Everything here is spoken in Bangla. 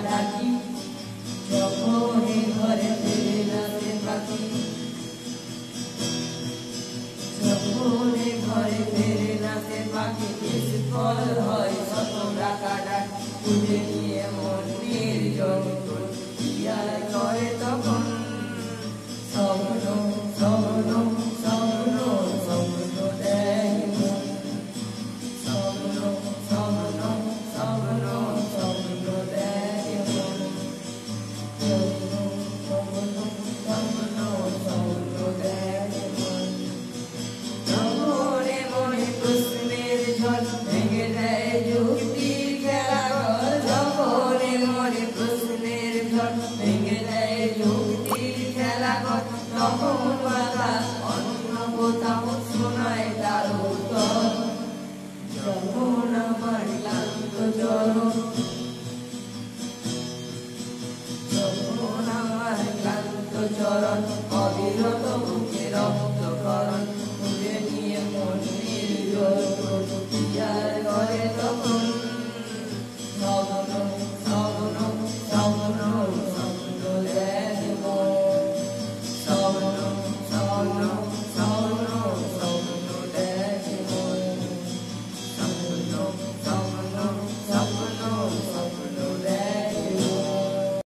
ডাকি, যখন ঘরে ফেরে না সে পাখি, যখন ঘরে ফেরে না সে পাখি, নিষ্ফল হয় শত ডাকা ডাকি, খুঁজে নিয়ে মন নির্জন কি আর করে তখন। স্বপ্ন স্বপ্ন স্বপ্ন স্বপ্ন দেয় মন, স্বপ্ন স্বপ্ন স্বপ্ন স্বপ্ন দেয় মন, স্বপ্ন স্বপ্ন স্বপ্ন স্বপ্ন দেয় মন। মনে মনে প্রশ্নের ঝড় ভেঙে দেয় যুক্তির খেলাঘর, যখনে মনে প্রশ্নের ঝড় ভেঙে দেয় যুক্তির খেলাঘর, তখন বাধা অন্য কোথাও শোনায় তার উত্তর। যখন আমার ক্লান্ত চরণ, যখন আমার ক্লান্ত চরণ অবিরত বুকে রক্তকরণ,